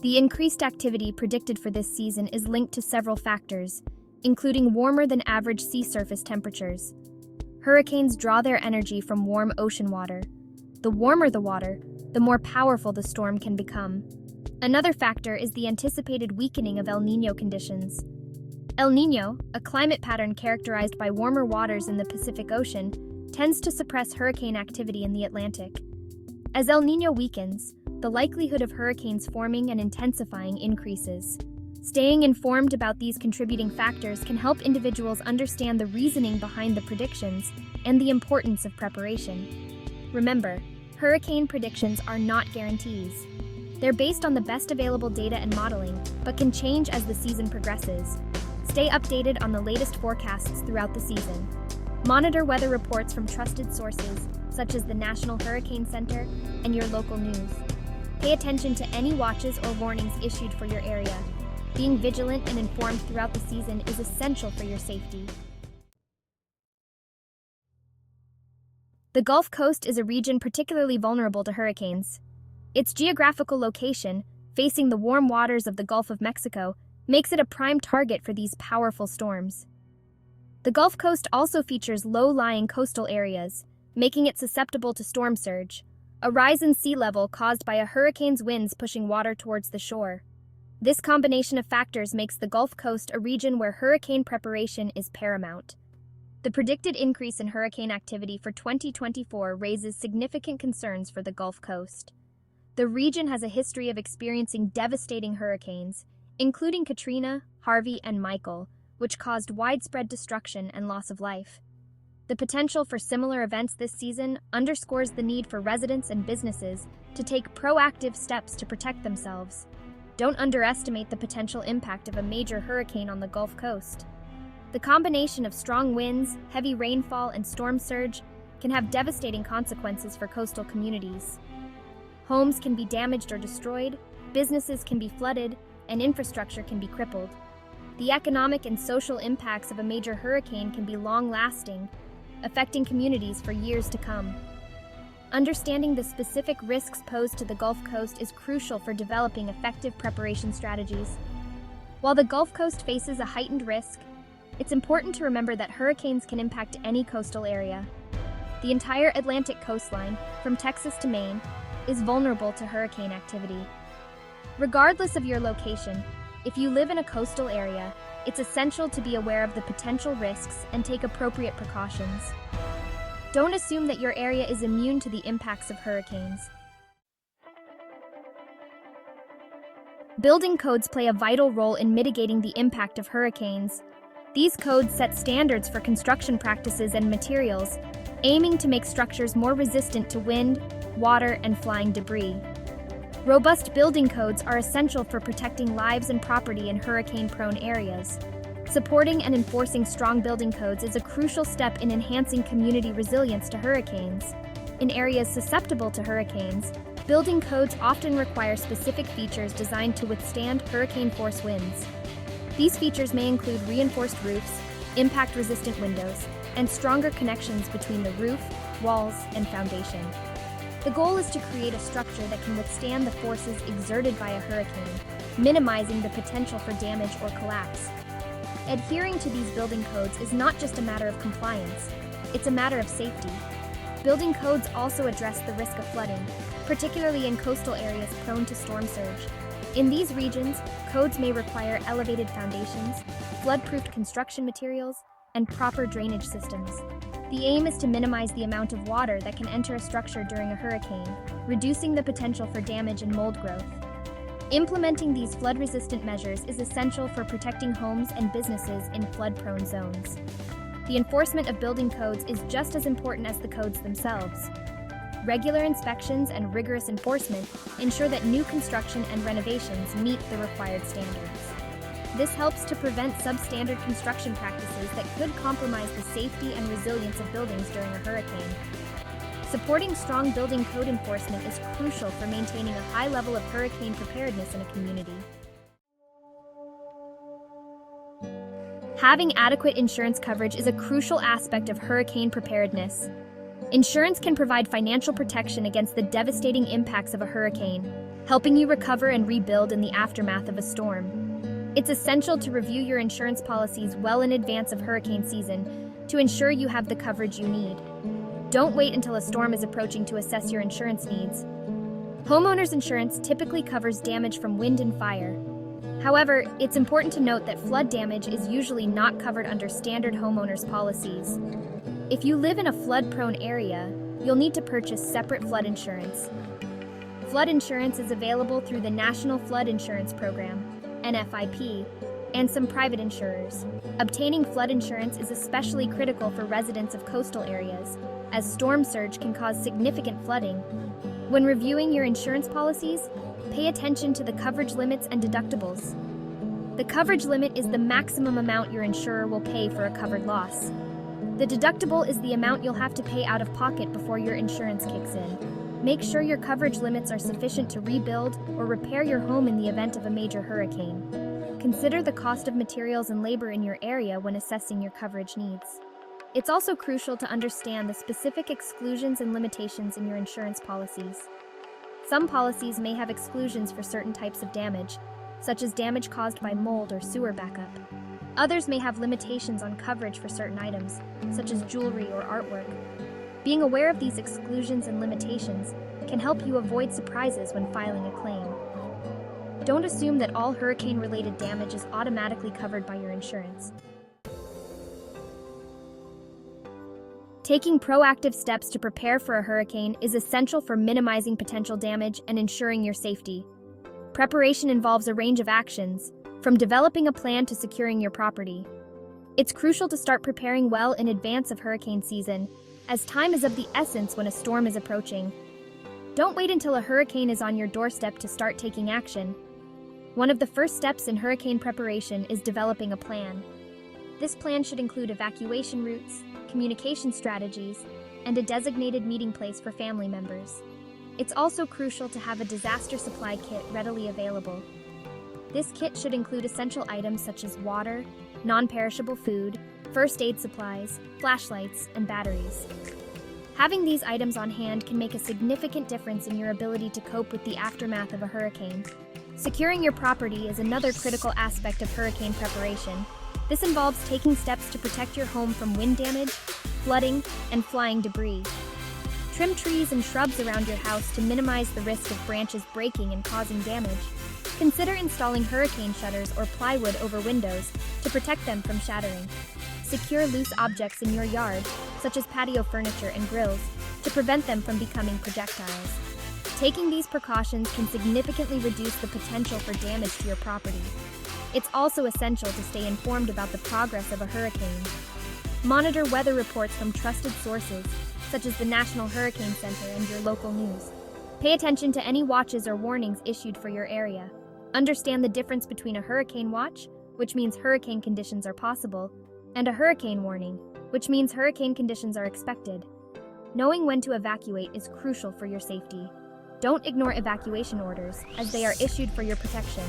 The increased activity predicted for this season is linked to several factors, including warmer than average sea surface temperatures. Hurricanes draw their energy from warm ocean water. The warmer the water, the more powerful the storm can become. Another factor is the anticipated weakening of El Niño conditions. El Niño, a climate pattern characterized by warmer waters in the Pacific Ocean, tends to suppress hurricane activity in the Atlantic. As El Niño weakens, the likelihood of hurricanes forming and intensifying increases. Staying informed about these contributing factors can help individuals understand the reasoning behind the predictions and the importance of preparation. Remember, hurricane predictions are not guarantees. They're based on the best available data and modeling, but can change as the season progresses. Stay updated on the latest forecasts throughout the season. Monitor weather reports from trusted sources, such as the National Hurricane Center and your local news. Pay attention to any watches or warnings issued for your area. Being vigilant and informed throughout the season is essential for your safety. The Gulf Coast is a region particularly vulnerable to hurricanes. Its geographical location, facing the warm waters of the Gulf of Mexico, makes it a prime target for these powerful storms. The Gulf Coast also features low-lying coastal areas, making it susceptible to storm surge, a rise in sea level caused by a hurricane's winds pushing water towards the shore. This combination of factors makes the Gulf Coast a region where hurricane preparation is paramount. The predicted increase in hurricane activity for 2024 raises significant concerns for the Gulf Coast. The region has a history of experiencing devastating hurricanes, including Katrina, Harvey, and Michael, which caused widespread destruction and loss of life. The potential for similar events this season underscores the need for residents and businesses to take proactive steps to protect themselves. Don't underestimate the potential impact of a major hurricane on the Gulf Coast. The combination of strong winds, heavy rainfall, and storm surge can have devastating consequences for coastal communities. Homes can be damaged or destroyed, businesses can be flooded, and infrastructure can be crippled. The economic and social impacts of a major hurricane can be long-lasting, affecting communities for years to come. Understanding the specific risks posed to the Gulf Coast is crucial for developing effective preparation strategies. While the Gulf Coast faces a heightened risk, it's important to remember that hurricanes can impact any coastal area. The entire Atlantic coastline, from Texas to Maine, is vulnerable to hurricane activity. Regardless of your location, if you live in a coastal area, it's essential to be aware of the potential risks and take appropriate precautions. Don't assume that your area is immune to the impacts of hurricanes. Building codes play a vital role in mitigating the impact of hurricanes. These codes set standards for construction practices and materials, aiming to make structures more resistant to wind, water, and flying debris. Robust building codes are essential for protecting lives and property in hurricane-prone areas. Supporting and enforcing strong building codes is a crucial step in enhancing community resilience to hurricanes. In areas susceptible to hurricanes, building codes often require specific features designed to withstand hurricane-force winds. These features may include reinforced roofs, impact-resistant windows, and stronger connections between the roof, walls, and foundation. The goal is to create a structure that can withstand the forces exerted by a hurricane, minimizing the potential for damage or collapse. Adhering to these building codes is not just a matter of compliance, it's a matter of safety. Building codes also address the risk of flooding, particularly in coastal areas prone to storm surge. In these regions, codes may require elevated foundations, flood-proofed construction materials, and proper drainage systems. The aim is to minimize the amount of water that can enter a structure during a hurricane, reducing the potential for damage and mold growth. Implementing these flood-resistant measures is essential for protecting homes and businesses in flood-prone zones. The enforcement of building codes is just as important as the codes themselves. Regular inspections and rigorous enforcement ensure that new construction and renovations meet the required standards. This helps to prevent substandard construction practices that could compromise the safety and resilience of buildings during a hurricane. Supporting strong building code enforcement is crucial for maintaining a high level of hurricane preparedness in a community. Having adequate insurance coverage is a crucial aspect of hurricane preparedness. Insurance can provide financial protection against the devastating impacts of a hurricane, helping you recover and rebuild in the aftermath of a storm. It's essential to review your insurance policies well in advance of hurricane season to ensure you have the coverage you need. Don't wait until a storm is approaching to assess your insurance needs. Homeowners insurance typically covers damage from wind and fire. However, it's important to note that flood damage is usually not covered under standard homeowners policies. If you live in a flood-prone area, you'll need to purchase separate flood insurance. Flood insurance is available through the National Flood Insurance Program, NFIP, and some private insurers. Obtaining flood insurance is especially critical for residents of coastal areas, as storm surge can cause significant flooding. When reviewing your insurance policies, pay attention to the coverage limits and deductibles. The coverage limit is the maximum amount your insurer will pay for a covered loss. The deductible is the amount you'll have to pay out of pocket before your insurance kicks in. Make sure your coverage limits are sufficient to rebuild or repair your home in the event of a major hurricane. Consider the cost of materials and labor in your area when assessing your coverage needs. It's also crucial to understand the specific exclusions and limitations in your insurance policies. Some policies may have exclusions for certain types of damage, such as damage caused by mold or sewer backup. Others may have limitations on coverage for certain items, such as jewelry or artwork. Being aware of these exclusions and limitations can help you avoid surprises when filing a claim. Don't assume that all hurricane-related damage is automatically covered by your insurance. Taking proactive steps to prepare for a hurricane is essential for minimizing potential damage and ensuring your safety. Preparation involves a range of actions, from developing a plan to securing your property. It's crucial to start preparing well in advance of hurricane season, as time is of the essence when a storm is approaching. Don't wait until a hurricane is on your doorstep to start taking action. One of the first steps in hurricane preparation is developing a plan. This plan should include evacuation routes, communication strategies, and a designated meeting place for family members. It's also crucial to have a disaster supply kit readily available. This kit should include essential items such as water, non-perishable food, first aid supplies, flashlights, and batteries. Having these items on hand can make a significant difference in your ability to cope with the aftermath of a hurricane. Securing your property is another critical aspect of hurricane preparation. This involves taking steps to protect your home from wind damage, flooding, and flying debris. Trim trees and shrubs around your house to minimize the risk of branches breaking and causing damage. Consider installing hurricane shutters or plywood over windows to protect them from shattering. Secure loose objects in your yard, such as patio furniture and grills, to prevent them from becoming projectiles. Taking these precautions can significantly reduce the potential for damage to your property. It's also essential to stay informed about the progress of a hurricane. Monitor weather reports from trusted sources, such as the National Hurricane Center and your local news. Pay attention to any watches or warnings issued for your area. Understand the difference between a hurricane watch, which means hurricane conditions are possible, and a hurricane warning, which means hurricane conditions are expected. Knowing when to evacuate is crucial for your safety. Don't ignore evacuation orders, as they are issued for your protection.